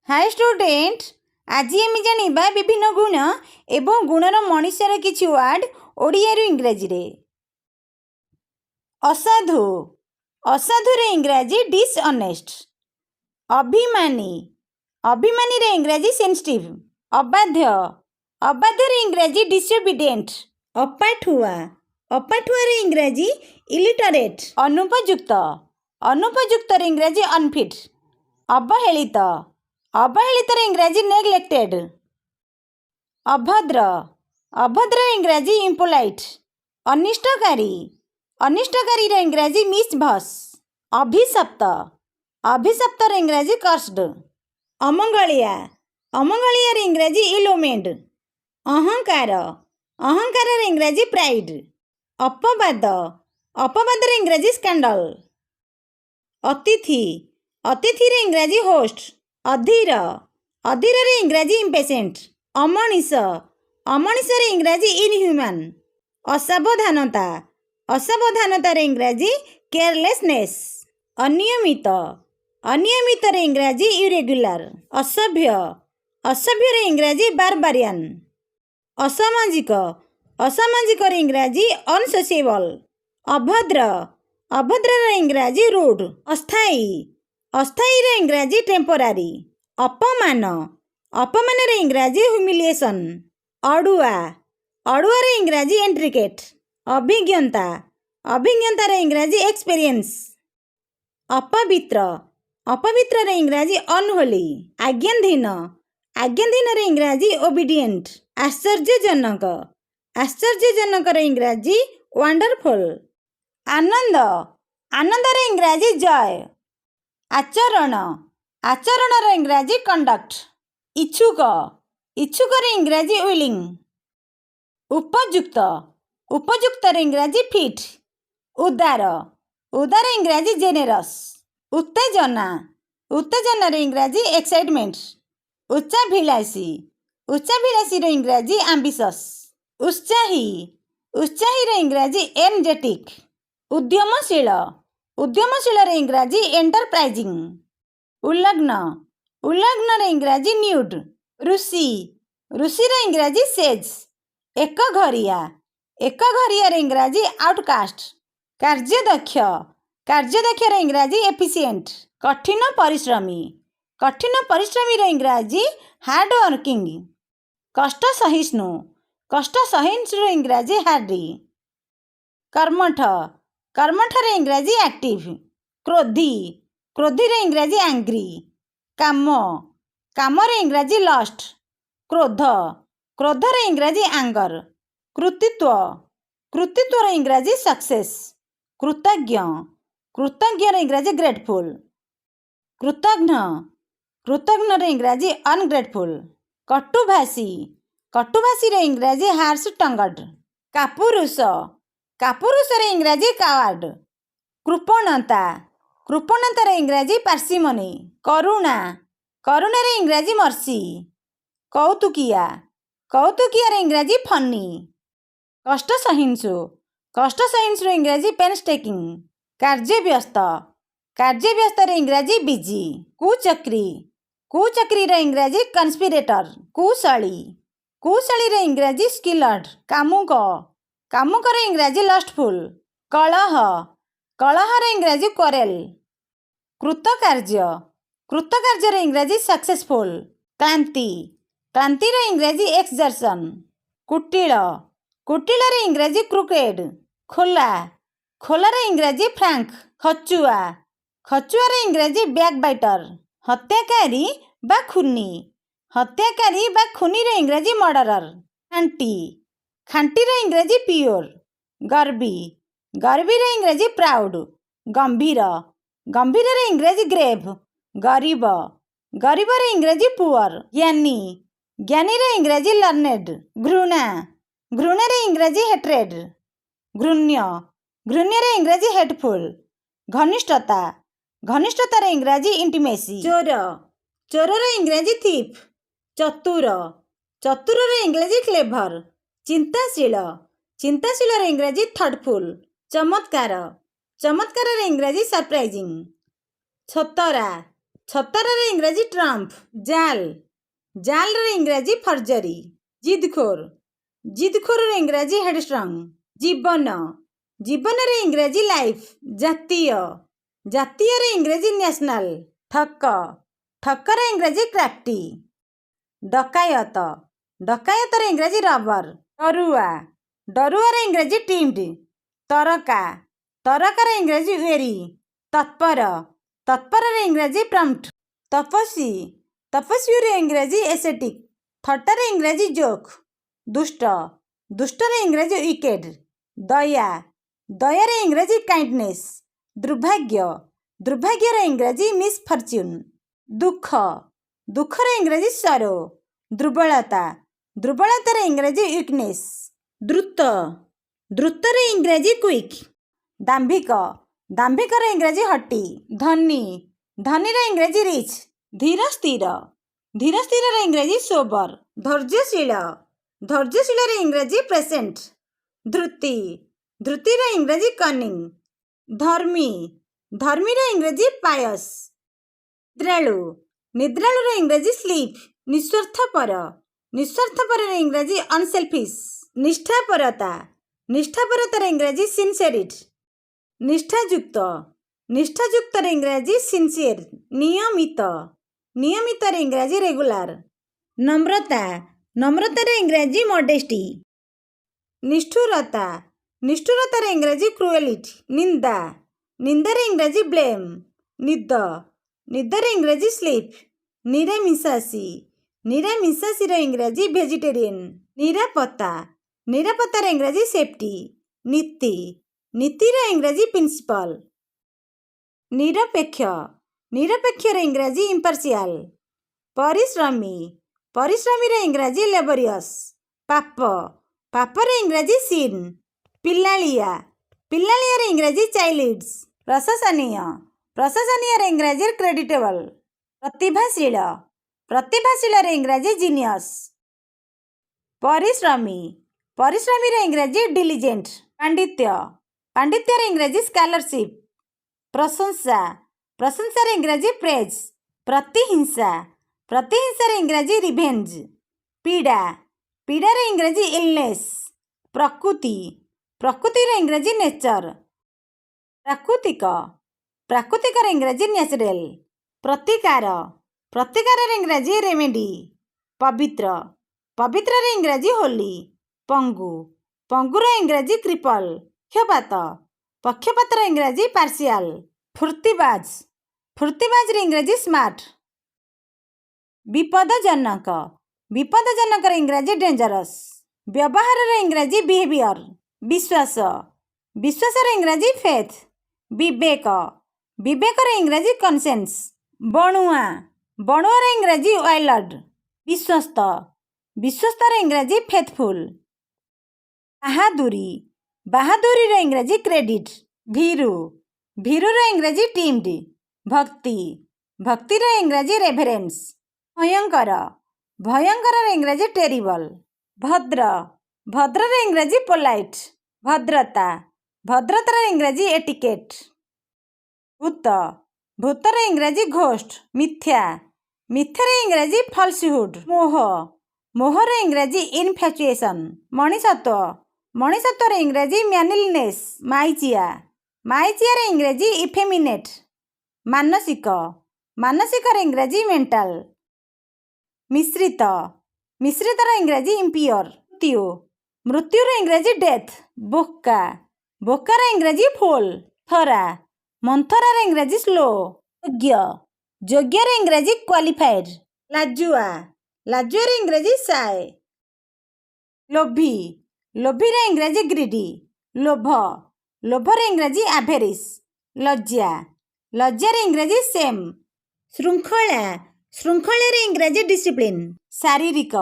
Hi student, आज आम जाना विभिन्न गुण एवं गुणर मनुष्यर किछि वार्ड ओडिया इंग्राजी रे। असाधु, असाधु रे इंग्राजी डिसअनेस्ट। अभिमानी, अभिमानी रे इंग्राजी सेंसिटिव। अबाध्य, अबाध्य रे इंग्राजी डिसोबीडिएंट। अपाठुआ, अपाठुआ रे इंग्राजी इलिटरेट। अनुपयुक्त, अनुपयुक्त रे इंग्राजी अनफिट। अवहेलित, अवहेलित रे इंग्राजी नेग्लेक्टेड। अभद्र, अभद्र रे इंग्राजी इम्पोलाइट। अनिष्टकारी, अनिष्टकारी रे इंग्राजी मिसभस। अभिशप्त, अभिशप्त रे इंग्राजी कर्स्ड। अमंगलिया, अमंगलिया रे इंग्राजी इलोमेंड। अहंकार, अहंकार रे इंग्राजी प्राइड। अपवाद, अपवाद रे इंग्राजी स्कैंडल। अतिथि, अतिथि रे इंग्राजी होस्ट। अधीर, अधीर रे इंग्राजी इम्पेसेंट। अमनीष, अमनीष रे इंग्राजी इनह्यूमन। असावधानता, असावधानता रे इंग्राजी केयरलेसनेस। अनियमित, अनियमित रे इंग्राजी इरेगुलर। असभ्य, असभ्य रे इंग्राजी बारबारियन। असामाजिक, असामाजिक रे इंग्राजी अनसोशिएबल। अभद्र, अभद्र रे इंग्राजी रूड। अस्थायी, अस्थायी रे इंग्राजी टेम्पोरारी। अपमान, अपमान रे इंग्राजी ह्यूमिलिएशन। अड़ुआ, अड़ुआ रे इंग्राजी एंट्रिकेट। अभिज्ञता, अभिज्ञता रे इंग्राजी एक्सपीरियंस। अपवित्र, अपवित्र रे इंग्राजी अनहोली। आज्ञाधीन, आज्ञाधीन रे इंग्राजी ओबीडिएंट। आश्चर्यजनक, आश्चर्यजनक रे इंग्राजी वंडरफुल। आनंद, आनंद रे इंग्राजी जॉय। आचरण, आचरण रे इंग्राजी कंडक्ट। इच्छुक, इच्छुक रे इंग्राजी विलिंग। उपयुक्त, उपयुक्त रे इंग्राजी फिट। उदार, उदार इंग्राजी जेनेरस। उत्तेजना, उत्तेजना रे इंग्राजी एक्साइटमेंट। उच्चाभिलाषी, उच्चाभिलाषी रे इंग्राजी एम्बिशस। उत्साही, उत्साही रे इंग्राजी एनर्जेटिक। उद्यमशील, उद्यमशील रे इंग्राजी एंटरप्राइजिंग। उल्लग्न, उल्लग्न रे इंग्राजी न्यूड। ऋषि, ऋषि रे इंग्राजी सेज। एकघरिया, एकघरिया रे इंग्राजी आउटकास्ट। कार्यदक्ष, कार्यदक्ष रे इंग्राजी एफिशिएंट। कठिन परिश्रमी, कठिन परिश्रमी रे इंग्राजी हार्ड वर्किंग। कष्ट सहिष्णु, कष्ट सहिष्णु रे इंग्राजी हार्डी। कर्मठ, कर्मठ रे इंग्राजी एक्टिव। क्रोधी, क्रोधी रे इंग्राजी एंग्री। काम, काम रे इंग्राजी लस्ट। क्रोध, क्रोध रे इंग्राजी एंगर। कृतित्व, कृतित्व रे इंग्राजी सक्सेस। कृतज्ञ, कृतज्ञ रे इंग्राजी ग्रेटफुल। कृतघ्न, कृतघ्न रे इंग्राजी अनग्रेटफुल। कटुभाषी, कटुभाषी रे इंग्राजी हार्श टंगड। कापुरुष, कापुरुष रे इंग्राजी कावार्ड। कृपणता, कृपणता रे इंग्राजी पार्सिमनी। करुणा, करुणा रे इंग्राजी मर्सी। कौतुकिया, कौतुकिया रे इंग्राजी फनी। कष्ट सहिष्णु, कष्ट सहिष्णु रे इंग्राजी पेनस्टेकिंग। कार्यव्यस्त, कार्यव्यस्त रे इंग्राजी बिजी। कुचक्री, कुचक्री रे इंग्राजी कन्स्पिरेटर। कुशली, कुशली रे इंग्राजी स्किल्ड। कामुक, कामुक रे इंग्राजी लस्टफुल। कलह, कलह रे इंग्राजी क्वारेल। कृतकार्य, कृतकार्य रे इंग्राजी सक्सेसफुल। क्लांति, क्लांति रे इंग्राजी एक्सजर्सन। कुटिल, कुटिल रे इंग्राजी क्रुकेड। खोला, खोला रे इंग्राजी फ्रांक। खचुआ, खचुआ रे इंग्राजी बैकबाइटर। हत्याकारी बा खुनी, हत्याकारी बा खुनी रे इंग्राजी मर्डरर। खांटी, खांटी रे इंग्राजी प्योर। गर्वी, गर्वी रे इंग्राजी प्राउड। गंभीर, गंभीर रे इंग्राजी ग्रेव। गरीब, गरीब रे इंग्राजी पुअर। ज्ञानी, ज्ञानी रे इंग्राजी लर्नेड। घृणा, घृणा रे इंग्राजी हेट्रेड। घृण्य, घृण्य रे इंग्राजी हेटफुल। घनिष्ठता, घनिष्ठता रे इंग्राजी इंटिमेसी। चोर, चोर रे इंग्राजी थीफ। चतुर, चतुर रे इंग्राजी क्लेभर। चिंताशील, चिंताशील रे इंग्राजी थॉटफुल। चमत्कार, चमत्कार रे इंग्राजी सरप्राइजिंग। छतरा, ଛତାର ଇଂରାଜୀ ଟ୍ରମ୍ପ। ଜାଲ, ଜାଲର ଇଂରାଜୀ ଫର୍ଜରୀ। ଜିଦଖୋର, ଜିଦଖୋରର ଇଂରାଜୀ ହେଡଷ୍ଟ୍ରଙ୍ଗ। ଜୀବନ, ଜୀବନର ଇଂରାଜୀ ଲାଇଫ୍। ଜାତୀୟ, ଜାତୀୟର ଇଂରାଜୀ ନ୍ୟାସନାଲ। ଠକ, ଠକର ଇଂରାଜୀ କ୍ରାଫ୍ଟି। ଡକାୟତ, ଡକାୟତର ଇଂରାଜୀ ରବର। ଡରୁଆ, ଡରୁଆର ଇଂରାଜୀ ଟିମ୍ଡ। ତରକା, ତରକାର ଇଂରାଜୀ ୱେରି। ତତ୍ପର, ତତ୍ପରର ଇଂରାଜୀ ପ୍ରମ୍ପ୍ଟ। ତପସ୍ୱୀ, ତପସ୍ୱୀର ଇଂରାଜୀ ଏସେଟିକ୍। ଥଟ୍ଟାର ଇଂରାଜୀ ଜୋକ୍। ଦୁଷ୍ଟ, ଦୁଷ୍ଟର ଇଂରାଜୀ ୱିକେଡ୍। ଦୟା, ଦୟାର ଇଂରାଜୀ କାଇଣ୍ଡନେସ୍। ଦୁର୍ଭାଗ୍ୟ, ଦୁର୍ଭାଗ୍ୟର ଇଂରାଜୀ ମିସଫର୍ଚ୍ୟୁନ୍। ଦୁଃଖ, ଦୁଃଖର ଇଂରାଜୀ ସରୋ। ଦୁର୍ବଳତା, ଦୁର୍ବଳତାର ଇଂରାଜୀ ୱିକନେସ୍। ଦ୍ରୁତ, ଦ୍ରୁତର ଇଂରାଜୀ କ୍ୱିକ୍। ଦାମ୍ଭିକ, ଦାମ୍ଭିକର ଇଂରାଜୀ ହଟି। ଧନୀ, ଧନୀର ଇଂରାଜୀ ରିଚ୍। ଧୀର ସ୍ଥିର, ଧୀର ସ୍ଥିରର ଇଂରାଜୀ ସୋବର। ଧୈର୍ଯ୍ୟଶୀଳ, ଧୈର୍ଯ୍ୟଶୀଳର ଇଂରାଜୀ ପ୍ରେସେଣ୍ଟ। ଧୃତି, ଧୃତିର ଇଂରାଜୀ କନିଂ। ଧର୍ମୀ, ଧର୍ମୀର ଇଂରାଜୀ ପାୟସ୍। ନିଦ୍ରାଳୁ, ନିଦ୍ରାଳୁର ଇଂରାଜୀ ସ୍ଲିପ୍। ନିଃସ୍ୱାର୍ଥପର, ନିଃସ୍ୱାର୍ଥପରର ଇଂରାଜୀ ଅନସେଲଫିସ୍। ନିଷ୍ଠାପରତା, ନିଷ୍ଠାପରତାର ଇଂରାଜୀ ସିନସେରିଟ୍। ନିଷ୍ଠାଯୁକ୍ତ, ନିଷ୍ଠାଯୁକ୍ତର ଇଂରାଜୀ ସିନସିୟର। ନିୟମିତ, ନିୟମିତର ଇଂରାଜୀ ରେଗୁଲାର। ନମ୍ରତା, ନମ୍ରତାର ଇଂରାଜୀ ମଡେଷ୍ଟି। ନିଷ୍ଠୁରତା, ନିଷ୍ଠୁରତାର ଇଂରାଜୀ କ୍ରୁଏଲିଟି। ନିନ୍ଦା, ନିନ୍ଦାର ଇଂରାଜୀ ବ୍ଲେମ୍। ନିଦ, ନିଦର ଇଂରାଜୀ ସ୍ଲିପ୍। ନିରାମିଷାଶୀ, ନିରାମିଷାଶୀର ଇଂରାଜୀ ଭେଜିଟେରିଆନ୍। ନିରାପତ୍ତା, ନିରାପତ୍ତାର ଇଂରାଜୀ ସେଫ୍ଟି। ନୀତି, ନୀତିର ଇଂରାଜୀ ପ୍ରିନ୍ସିପଲ୍। ନିରପେକ୍ଷ, ନିରପେକ୍ଷର ଇଂରାଜୀ ଇମ୍ପାର୍ସିଆଲ। ପରିଶ୍ରମୀ, ପରିଶ୍ରମୀର ଇଂରାଜୀ ଲେବରିୟସ୍। ପାପ, ପାପର ଇଂରାଜୀ ସିନ୍। ପିଲାଳିଆ, ପିଲାଳିଆର ଇଂରାଜୀ ଚାଇଲ୍ଡସ୍। ପ୍ରଶଂସନୀୟ, ପ୍ରଶଂସନୀୟର ଇଂରାଜୀ କ୍ରେଡିଟେବଲ୍। ପ୍ରତିଭାଶୀଳ, ପ୍ରତିଭାଶୀଳର ଇଂରାଜୀ ଜିନିୟସ୍। ପରିଶ୍ରମୀ, ପରିଶ୍ରମୀର ଇଂରାଜୀ ଡିଲିଜେଣ୍ଟ। ପାଣ୍ଡିତ୍ୟ, ପାଣ୍ଡିତ୍ୟର ଇଂରାଜୀ ସ୍କଲାରସିପ୍। ପ୍ରଶଂସା, ପ୍ରଶଂସାର ଇଂରାଜୀ ପ୍ରେଜ୍। ପ୍ରତିହିଂସା, ପ୍ରତିହିଂସାର ଇଂରାଜୀ ରିଭେଞ୍ଜ। ପୀଡ଼ା, ପୀଡ଼ାର ଇଂରାଜୀ ଇଲନେସ୍। ପ୍ରକୃତି, ପ୍ରକୃତିର ଇଂରାଜୀ ନେଚର। ପ୍ରାକୃତିକ, ପ୍ରାକୃତିକର ଇଂରାଜୀ ନ୍ୟାଚୁରାଲ। ପ୍ରତିକାର, ପ୍ରତିକାରର ଇଂରାଜୀ ରେମେଡି। ପବିତ୍ର, ପବିତ୍ରର ଇଂରାଜୀ ହୋଲି। ପଙ୍ଗୁ, ପଙ୍ଗୁର ଇଂରାଜୀ କ୍ରିପଲ। ପକ୍ଷପାତ, ପକ୍ଷପାତର ଇଂରାଜୀ ପାର୍ସିଆଲ। ଫୁର୍ତ୍ତିବାଜ, ଫୁର୍ତ୍ତିବାଜର ଇଂରାଜୀ ସ୍ମାର୍ଟ। ବିପଦଜନକ, ବିପଦଜନକର ଇଂରାଜୀ ଡେଞ୍ଜରସ୍। ବ୍ୟବହାରର ଇଂରାଜୀ ବିହେଭିଅର। ବିଶ୍ୱାସ, ବିଶ୍ୱାସର ଇଂରାଜୀ ଫେଥ୍। ବିବେକ, ବିବେକର ଇଂରାଜୀ କନସେନ୍ସ। ବଣୁଆ, ବଣୁଆର ଇଂରାଜୀ ୱାଇଲ୍ଡ। ବିଶ୍ୱସ୍ତ, ବିଶ୍ୱସ୍ତର ଇଂରାଜୀ ଫେଥଫୁଲ୍। ବାହାଦୁରୀ, ବାହାଦୁରୀର ଇଂରାଜୀ କ୍ରେଡିଟ୍। ଭୀରୁ, ଭୀରୁର ଇଂରାଜୀ ଟିମ୍ଡ। ଭକ୍ତି, ଭକ୍ତିର ଇଂରାଜୀ ରେଭେରେନ୍ସ। ଭୟଙ୍କର, ଭୟଙ୍କରର ଇଂରାଜୀ ଟେରିବଲ୍। ଭଦ୍ର, ଭଦ୍ରର ଇଂରାଜୀ ପୋଲାଇଟ୍। ଭଦ୍ରତା, ଭଦ୍ରତାର ଇଂରାଜୀ ଏଟିକେଟ୍। ଭୂତ, ଭୂତର ଇଂରାଜୀ ଘୋଷ୍ଟ। ମିଥ୍ୟା, ମିଥ୍ୟାର ଇଂରାଜୀ ଫଲ୍ସହୁଡ୍। ମୋହ, ମୋହର ଇଂରାଜୀ ଇନଫ୍ୟାଚୁଏସନ୍। ମଣିଷତ୍ୱ, ମଣିଷତ୍ୱର ଇଂରାଜୀ ମ୍ୟାନିଲିନେସ୍। ମାଇଚିଆ, ମାଇଚିଆର ଇଂରାଜୀ ଇଫେମିନେଟ୍। ମାନସିକ, ମାନସିକର ଇଂରାଜୀ ମେଣ୍ଟାଲ। ମିଶ୍ରିତ, ମିଶ୍ରିତର ଇଂରାଜୀ ଇମ୍ପିଓର। ମୃତ୍ୟୁ, ମୃତ୍ୟୁର ଇଂରାଜୀ ଡେଥ୍। ବୋକା, ବୋକାର ଇଂରାଜୀ ଫୋଲ୍। ମନ୍ଥରା, ମନ୍ଥରାର ଇଂରାଜୀ ସ୍ଲୋ। ଯୋଗ୍ୟ, ଯୋଗ୍ୟର ଇଂରାଜୀ କ୍ୱାଲିଫାଏଡ୍। ଲାଜୁଆ, ଲାଜୁଆର ଇଂରାଜୀ ସାଏ। ଲୋଭୀ, ଲୋଭୀର ଇଂରାଜୀ ଗ୍ରିଡି। ଲୋଭ, ଲୋଭର ଇଂରାଜୀ ଆଭେରିସ୍। ଲଜ୍ଜା, ଲଜ୍ଜାର ଇଂରାଜୀ ସେମ୍। ଶୃଙ୍ଖଳା, ଶୃଙ୍ଖଳାର ଇଂରାଜୀ ଡିସିପ୍ଲିନ୍। ଶାରୀରିକ,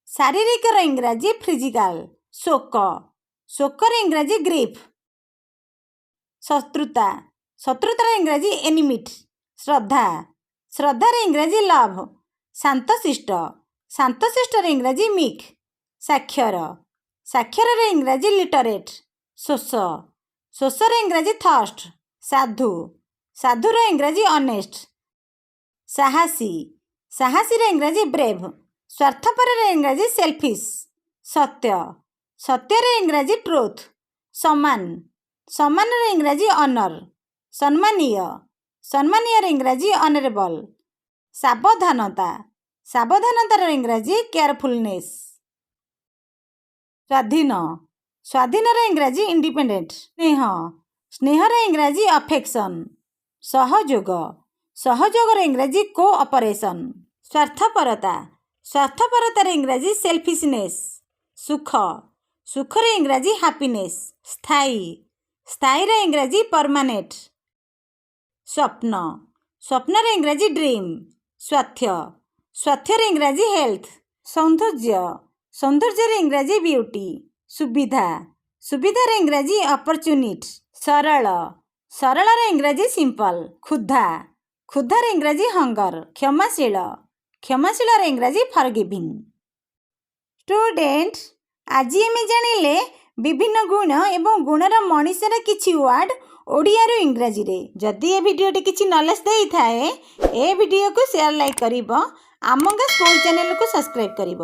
ଶାରୀରିକର ଇଂରାଜୀ ଫିଜିକାଲ। ଶୋକ, ଶୋକର ଇଂରାଜୀ ଗ୍ରିଫ୍। ଶତ୍ରୁତା, ଶତ୍ରୁତାର ଇଂରାଜୀ ଏନିମିଟ୍। ଶ୍ରଦ୍ଧା, ଶ୍ରଦ୍ଧାର ଇଂରାଜୀ ଲଭ୍। ଶାନ୍ତଶିଷ୍ଟ, ଶାନ୍ତଶିଷ୍ଟର ଇଂରାଜୀ ମିକ୍। ସାକ୍ଷର, ସାକ୍ଷରର ଇଂରାଜୀ ଲିଟରେଟ୍। ଶୋଷ, ଶୋଷର ଇଂରାଜୀ ଥର୍ଷ୍ଟ। ସାଧୁ, ସାଧୁର ଇଂରାଜୀ ଅନେଷ୍ଟ। ସାହସୀ ସାହସୀର ଇଂରାଜୀ ବ୍ରେଭ୍। ସ୍ୱାର୍ଥପରର ଇଂରାଜୀ ସେଲ୍ଫିସ୍। ସତ୍ୟ ସତ୍ୟର ଇଂରାଜୀ ଟ୍ରୁଥ୍। ସମାନ ସମାନର ଇଂରାଜୀ ଅନର୍। ସମ୍ମାନୀୟ ସମ୍ମାନୀୟର ଇଂରାଜୀ ଅନରେବଲ୍। ସାବଧାନତା ସାବଧାନତାର ଇଂରାଜୀ କେୟାରଫୁଲନେସ୍। ସ୍ୱାଧୀନ ସ୍ୱାଧୀନର ଇଂରାଜୀ ଇଣ୍ଡିପେଣ୍ଡେଣ୍ଟ। ସ୍ନେହ ସ୍ନେହର ଇଂରାଜୀ ଆଫେକ୍ସନ୍। ସହଯୋଗ ସହଯୋଗର ଇଂରାଜୀ କୋଅପରେସନ୍। ସ୍ୱାର୍ଥପରତା ସ୍ୱାର୍ଥପରତାର ଇଂରାଜୀ ସେଲ୍ଫିଶନେସ୍। ସୁଖ ସୁଖର ଇଂରାଜୀ ହାପିନେସ୍। ସ୍ଥାୟୀ ସ୍ଥାୟୀର ଇଂରାଜୀ ପରମାନେଣ୍ଟ। ସ୍ୱପ୍ନ ସ୍ୱପ୍ନର ଇଂରାଜୀ ଡ୍ରିମ୍। ସ୍ୱାଥ୍ୟ ସ୍ୱାଥ୍ୟର ଇଂରାଜୀ ହେଲ୍ଥ। ସୌନ୍ଦର୍ଯ୍ୟ ସୌନ୍ଦର୍ଯ୍ୟର ଇଂରାଜୀ ବିୟୁଟି। ସୁବିଧା ସୁବିଧାର ଇଂରାଜୀ ଅପରଚ୍ୟୁନିଟି। ସରଳ ସରଳର ଇଂରାଜୀ ସିମ୍ପଲ୍। କ୍ଷୁଧା କ୍ଷୁଧାର ଇଂରାଜୀ ହଙ୍ଗର। କ୍ଷମାଶୀଳ କ୍ଷମାଶୀଳର ଇଂରାଜୀ ଫରଗିଭିଂ। ଷ୍ଟୁଡେଣ୍ଟ ଆଜି ଆମେ ଜାଣିଲେ ବିଭିନ୍ନ ଗୁଣ ଏବଂ ଗୁଣର ମଣିଷର କିଛି ୱାର୍ଡ଼ ଓଡ଼ିଆରୁ ଇଂରାଜୀରେ। ଯଦି ଏ ଭିଡ଼ିଓଟି କିଛି ନଲେଜ୍ ଦେଇଥାଏ ଏ ଭିଡ଼ିଓକୁ ସେୟାର ଲାଇକ୍ କରିବ। ଆମ ଗାଁ ସ୍କୁଲ ଚ୍ୟାନେଲକୁ ସବସ୍କ୍ରାଇବ୍ କରିବ।